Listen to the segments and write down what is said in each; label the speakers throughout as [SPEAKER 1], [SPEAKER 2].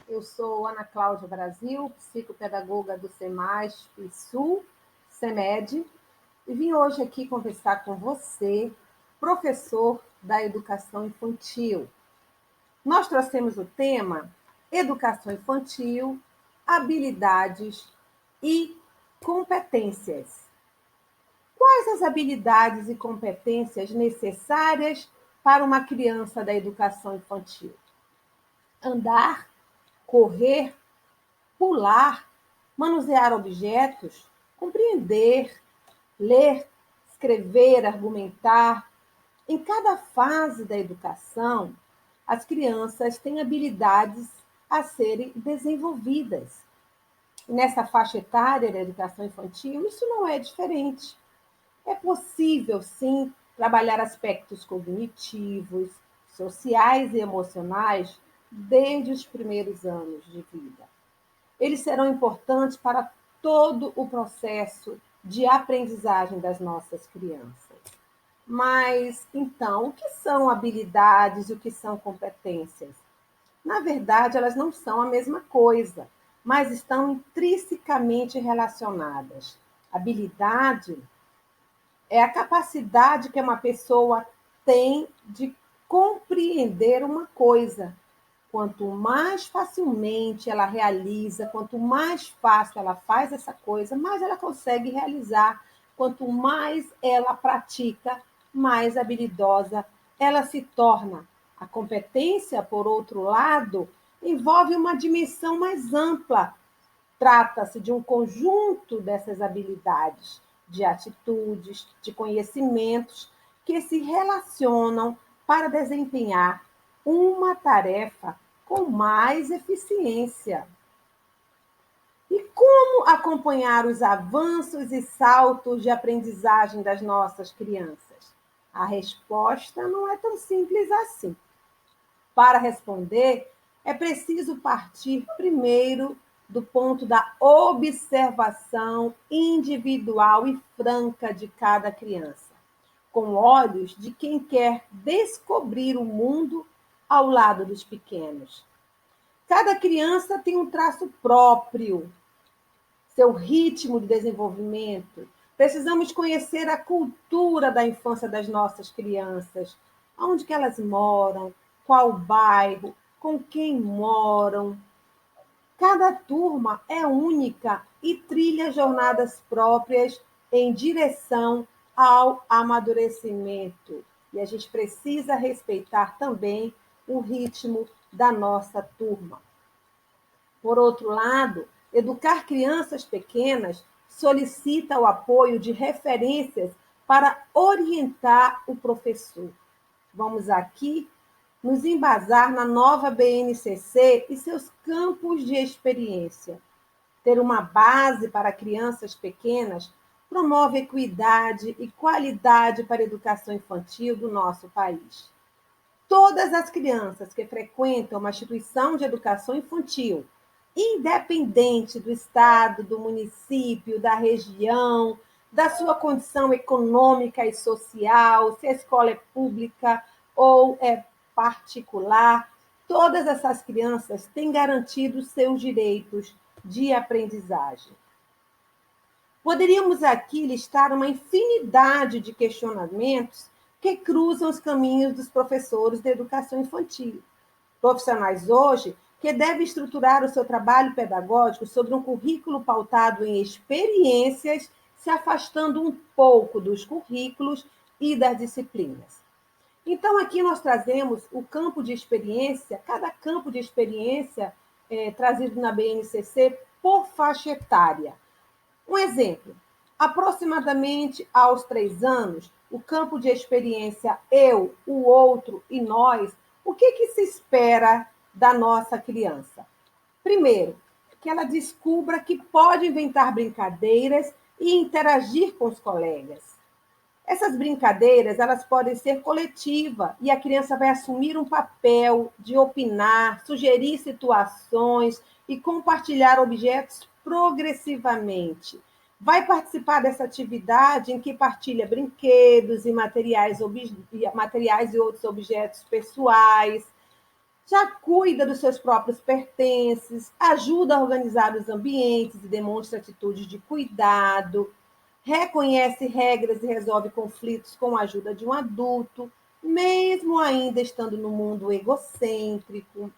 [SPEAKER 1] Eu sou Ana Cláudia Brasil, psicopedagoga do SEMASP Sul, SEMED, e vim hoje aqui conversar com você, professor da educação infantil. Nós trouxemos o tema Educação Infantil, Habilidades e Competências. Quais as habilidades e competências necessárias para uma criança da educação infantil? Andar, correr, pular, manusear objetos, compreender, ler, escrever, argumentar. Em cada fase da educação, as crianças têm habilidades a serem desenvolvidas. Nessa faixa etária da educação infantil, isso não é diferente. É possível, sim, trabalhar aspectos cognitivos, sociais e emocionais desde os primeiros anos de vida. Eles serão importantes para todo o processo de aprendizagem das nossas crianças. Mas, então, o que são habilidades e o que são competências? Na verdade, elas não são a mesma coisa, mas estão intrinsecamente relacionadas. Habilidade é a capacidade que uma pessoa tem de compreender uma coisa. Quanto mais facilmente ela realiza, quanto mais fácil ela faz essa coisa, mais ela consegue realizar. Quanto mais ela pratica, mais habilidosa ela se torna. A competência, por outro lado, envolve uma dimensão mais ampla. Trata-se de um conjunto dessas habilidades, de atitudes, de conhecimentos que se relacionam para desempenhar uma tarefa com mais eficiência. E como acompanhar os avanços e saltos de aprendizagem das nossas crianças? A resposta não é tão simples assim. Para responder, é preciso partir primeiro do ponto da observação individual e franca de cada criança, com olhos de quem quer descobrir o mundo ao lado dos pequenos. Cada criança tem um traço próprio, seu ritmo de desenvolvimento. Precisamos conhecer a cultura da infância das nossas crianças, onde que elas moram, qual bairro, com quem moram. Cada turma é única e trilha jornadas próprias em direção ao amadurecimento. E a gente precisa respeitar também o ritmo da nossa turma. Por outro lado, educar crianças pequenas solicita o apoio de referências para orientar o professor. Vamos aqui nos embasar na nova BNCC e seus campos de experiência. Ter uma base para crianças pequenas promove equidade e qualidade para a educação infantil do nosso país. Todas as crianças que frequentam uma instituição de educação infantil, independente do estado, do município, da região, da sua condição econômica e social, se a escola é pública ou é particular, todas essas crianças têm garantido seus direitos de aprendizagem. Poderíamos aqui listar uma infinidade de questionamentos que cruzam os caminhos dos professores de educação infantil. Profissionais hoje que devem estruturar o seu trabalho pedagógico sobre um currículo pautado em experiências, se afastando um pouco dos currículos e das disciplinas. Então, aqui nós trazemos o campo de experiência, cada campo de experiência trazido na BNCC por faixa etária. Um exemplo, aproximadamente aos 3 anos, o campo de experiência eu, o outro e nós, o que se espera da nossa criança? Primeiro, que ela descubra que pode inventar brincadeiras e interagir com os colegas. Essas brincadeiras, elas podem ser coletivas e a criança vai assumir um papel de opinar, sugerir situações e compartilhar objetos progressivamente. Vai participar dessa atividade em que partilha brinquedos e materiais e outros objetos pessoais. já cuida dos seus próprios pertences, ajuda a organizar os ambientes e demonstra atitudes de cuidado, reconhece regras e resolve conflitos com a ajuda de um adulto, mesmo ainda estando no mundo egocêntrico.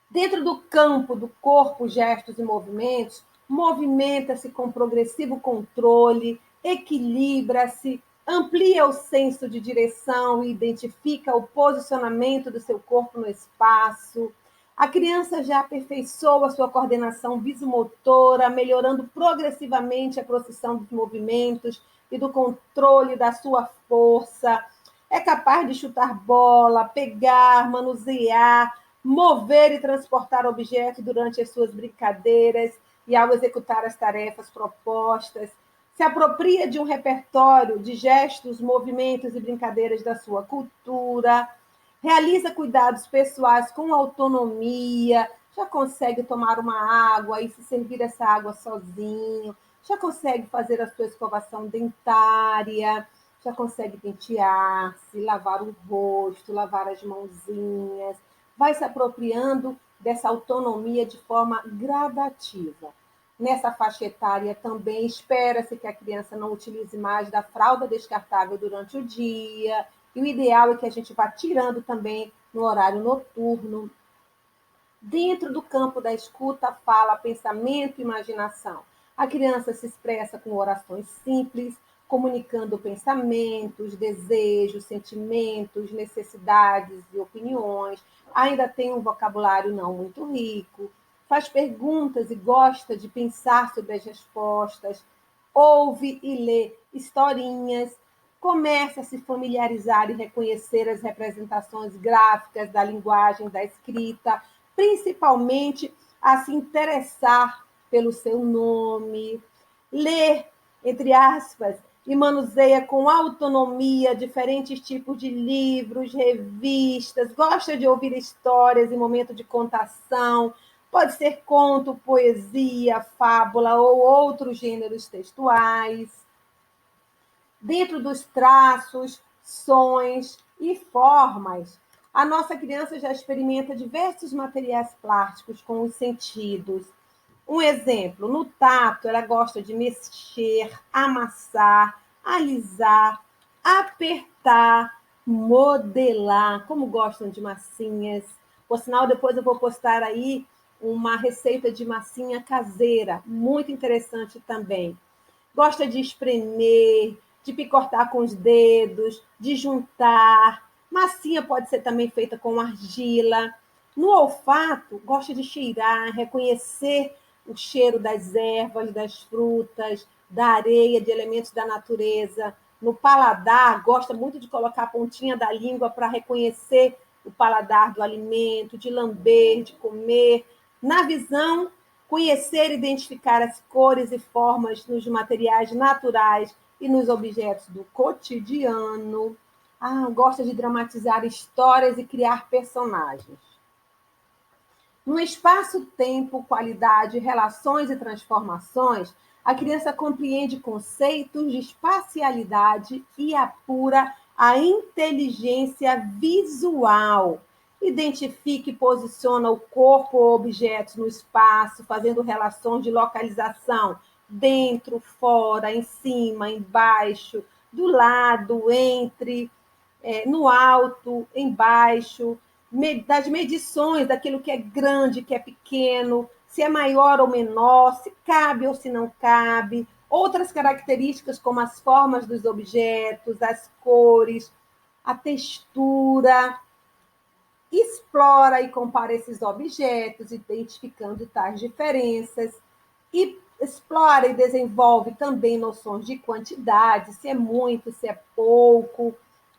[SPEAKER 1] Dentro do campo do corpo, gestos e movimentos, movimenta-se com progressivo controle, equilibra-se, amplia o senso de direção e identifica o posicionamento do seu corpo no espaço. A criança já aperfeiçoa sua coordenação visomotora, melhorando progressivamente a processão dos movimentos e do controle da sua força. É capaz de chutar bola, pegar, manusear, mover e transportar objetos durante as suas brincadeiras e ao executar as tarefas propostas. Se apropria de um repertório de gestos, movimentos e brincadeiras da sua cultura, realiza cuidados pessoais com autonomia, já consegue tomar uma água e se servir essa água sozinho, já consegue fazer a sua escovação dentária, já consegue pentear-se, lavar o rosto, lavar as mãozinhas, vai se apropriando dessa autonomia de forma gradativa. Nessa faixa etária também espera-se que a criança não utilize mais da fralda descartável durante o dia, e o ideal é que a gente vá tirando também no horário noturno. Dentro do campo da escuta, fala, pensamento e imaginação. A criança se expressa com orações simples, comunicando pensamentos, desejos, sentimentos, necessidades e opiniões. Ainda tem um vocabulário não muito rico, faz perguntas e gosta de pensar sobre as respostas, ouve e lê historinhas, começa a se familiarizar e reconhecer as representações gráficas da linguagem da escrita, principalmente a se interessar pelo seu nome, ler, entre aspas, e manuseia com autonomia diferentes tipos de livros, revistas, gosta de ouvir histórias em momento de contação, pode ser conto, poesia, fábula ou outros gêneros textuais. Dentro dos traços, sons e formas, a nossa criança já experimenta diversos materiais plásticos com os sentidos. Um exemplo, no tato, ela gosta de mexer, amassar, alisar, apertar, modelar, como gostam de massinhas. Por sinal, depois eu vou postar aí uma receita de massinha caseira, muito interessante também. Gosta de espremer, de picotar com os dedos, de juntar. Massinha pode ser também feita com argila. No olfato, gosta de cheirar, reconhecer o cheiro das ervas, das frutas, da areia, de elementos da natureza. No paladar, gosta muito de colocar a pontinha da língua para reconhecer o paladar do alimento, de lamber, de comer. Na visão, conhecer e identificar as cores e formas nos materiais naturais e nos objetos do cotidiano. Gosta de dramatizar histórias e criar personagens. No espaço-tempo, qualidade, relações e transformações, a criança compreende conceitos de espacialidade e apura a inteligência visual. Identifica e posiciona o corpo ou objetos no espaço, fazendo relações de localização dentro, fora, em cima, embaixo, do lado, entre, no alto, embaixo, das medições daquilo que é grande, que é pequeno, se é maior ou menor, se cabe ou se não cabe, outras características como as formas dos objetos, as cores, a textura. Explora e compara esses objetos, identificando tais diferenças, e explora e desenvolve também noções de quantidade, se é muito, se é pouco.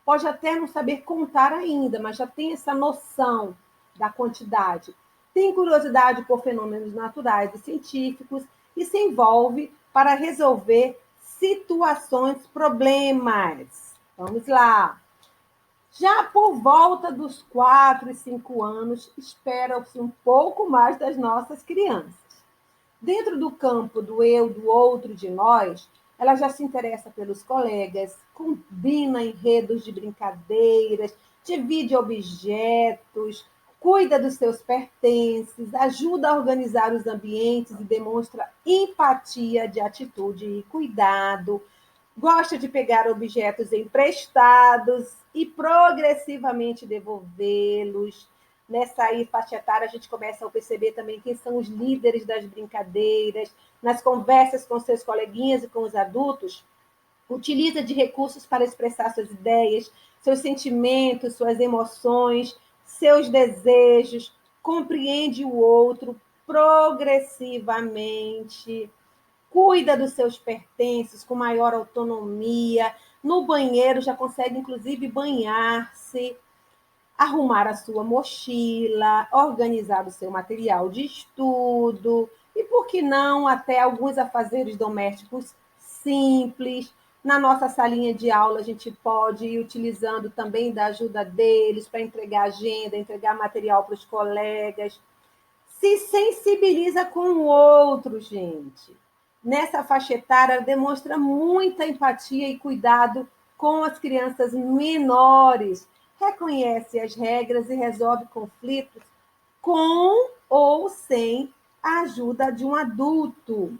[SPEAKER 1] Pode até não saber contar ainda, mas já tem essa noção da quantidade. Tem curiosidade por fenômenos naturais e científicos e se envolve para resolver situações, problemas. Vamos lá. Já por volta dos 4 e 5 anos, espera-se um pouco mais das nossas crianças. Dentro do campo do eu, do outro, de nós, ela já se interessa pelos colegas, combina enredos de brincadeiras, divide objetos, cuida dos seus pertences, ajuda a organizar os ambientes e demonstra empatia de atitude e cuidado, gosta de pegar objetos emprestados e progressivamente devolvê-los. Nessa aí, faixa etária, a gente começa a perceber também quem são os líderes das brincadeiras, nas conversas com seus coleguinhas e com os adultos, utiliza de recursos para expressar suas ideias, seus sentimentos, suas emoções, seus desejos, compreende o outro progressivamente, cuida dos seus pertences com maior autonomia, no banheiro já consegue inclusive banhar-se, arrumar a sua mochila, organizar o seu material de estudo e, por que não, até alguns afazeres domésticos simples. Na nossa salinha de aula, a gente pode ir utilizando também da ajuda deles para entregar agenda, entregar material para os colegas. Se sensibiliza com o outro, gente. Nessa faixa etária, demonstra muita empatia e cuidado com as crianças menores, reconhece as regras e resolve conflitos com ou sem a ajuda de um adulto.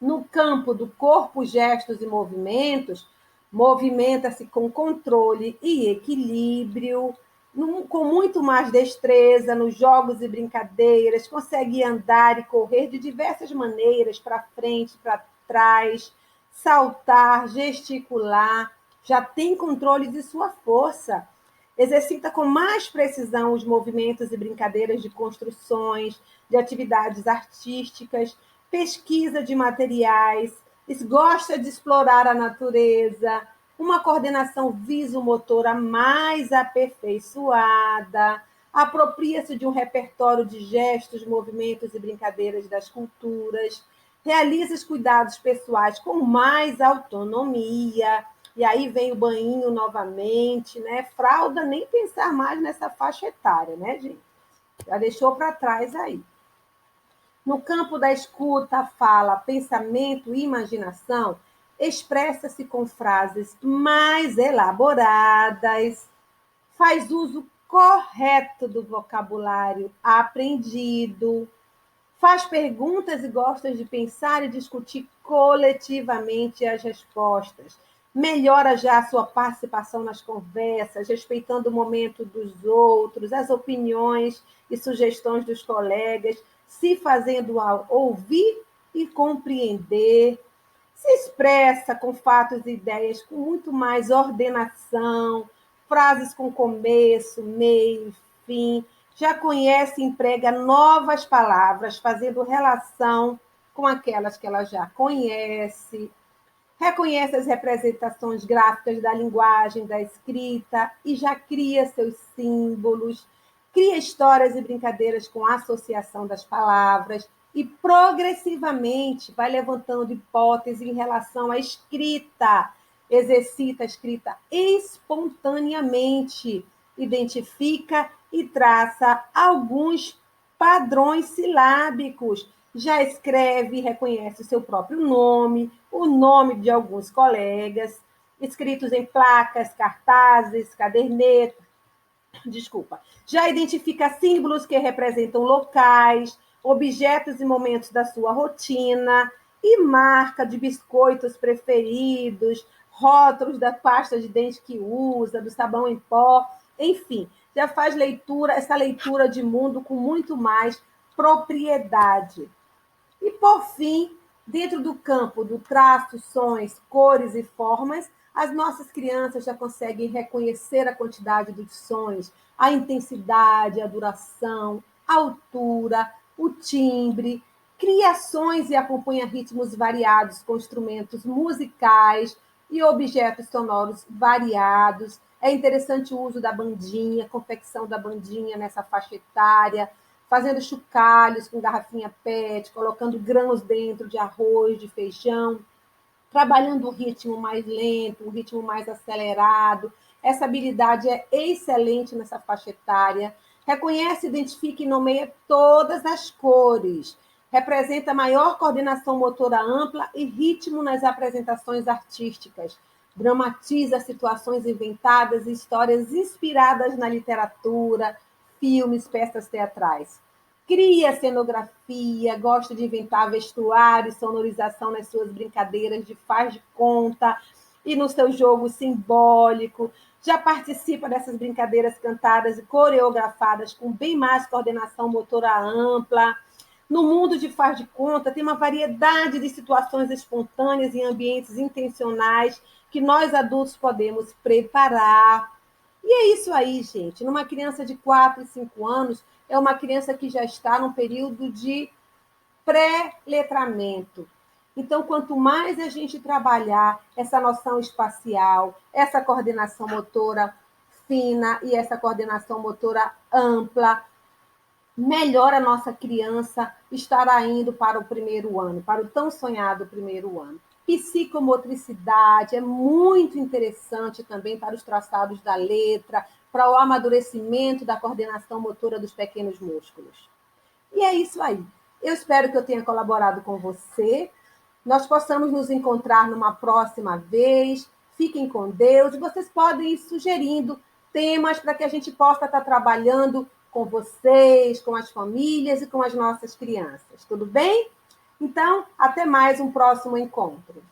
[SPEAKER 1] No campo do corpo, gestos e movimentos, movimenta-se com controle e equilíbrio, com muito mais destreza nos jogos e brincadeiras, consegue andar e correr de diversas maneiras, para frente, para trás, saltar, gesticular, já tem controle de sua força. Exercita com mais precisão os movimentos e brincadeiras de construções, de atividades artísticas, pesquisa de materiais, gosta de explorar a natureza, uma coordenação visomotora mais aperfeiçoada, apropria-se de um repertório de gestos, movimentos e brincadeiras das culturas, realiza os cuidados pessoais com mais autonomia, e aí vem o banhinho novamente, né? Fralda, nem pensar mais nessa faixa etária, né, gente? Já deixou para trás aí. No campo da escuta, fala, pensamento e imaginação, expressa-se com frases mais elaboradas, faz uso correto do vocabulário aprendido, faz perguntas e gosta de pensar e discutir coletivamente as respostas, melhora já a sua participação nas conversas, respeitando o momento dos outros, as opiniões e sugestões dos colegas, se fazendo ouvir e compreender, se expressa com fatos e ideias com muito mais ordenação, frases com começo, meio e fim, já conhece e emprega novas palavras, fazendo relação com aquelas que ela já conhece, reconhece as representações gráficas da linguagem, da escrita e já cria seus símbolos, cria histórias e brincadeiras com a associação das palavras e progressivamente vai levantando hipóteses em relação à escrita, exercita a escrita espontaneamente, identifica e traça alguns padrões silábicos, já escreve e reconhece o seu próprio nome, o nome de alguns colegas, escritos em placas, cartazes, cadernetas, já identifica símbolos que representam locais, objetos e momentos da sua rotina, e marca de biscoitos preferidos, rótulos da pasta de dente que usa, do sabão em pó, enfim, já faz essa leitura de mundo com muito mais propriedade. E, por fim, dentro do campo do traço, sons, cores e formas, as nossas crianças já conseguem reconhecer a quantidade dos sons, a intensidade, a duração, a altura, o timbre, criações e acompanha ritmos variados com instrumentos musicais e objetos sonoros variados. É interessante o uso da bandinha, confecção da bandinha nessa faixa etária, fazendo chocalhos com garrafinha PET, colocando grãos dentro de arroz, de feijão, trabalhando um ritmo mais lento, um ritmo mais acelerado. Essa habilidade é excelente nessa faixa etária. Reconhece, identifica e nomeia todas as cores. Representa maior coordenação motora ampla e ritmo nas apresentações artísticas. Dramatiza situações inventadas e histórias inspiradas na literatura, filmes, peças teatrais. Cria cenografia, gosta de inventar vestuário, sonorização nas suas brincadeiras de faz de conta e no seu jogo simbólico. Já participa dessas brincadeiras cantadas e coreografadas com bem mais coordenação motora ampla. No mundo de faz de conta, tem uma variedade de situações espontâneas e ambientes intencionais que nós adultos podemos preparar. E é isso aí, gente. Numa criança de 4 e 5 anos, é uma criança que já está num período de pré-letramento. Então, quanto mais a gente trabalhar essa noção espacial, essa coordenação motora fina e essa coordenação motora ampla, melhor a nossa criança estará indo para o primeiro ano, para o tão sonhado primeiro ano. Psicomotricidade é muito interessante também para os traçados da letra, para o amadurecimento da coordenação motora dos pequenos músculos. E é isso aí. Eu espero que eu tenha colaborado com você. Nós possamos nos encontrar numa próxima vez. Fiquem com Deus. Vocês podem ir sugerindo temas para que a gente possa estar trabalhando com vocês, com as famílias e com as nossas crianças. Tudo bem? Então, até mais um próximo encontro.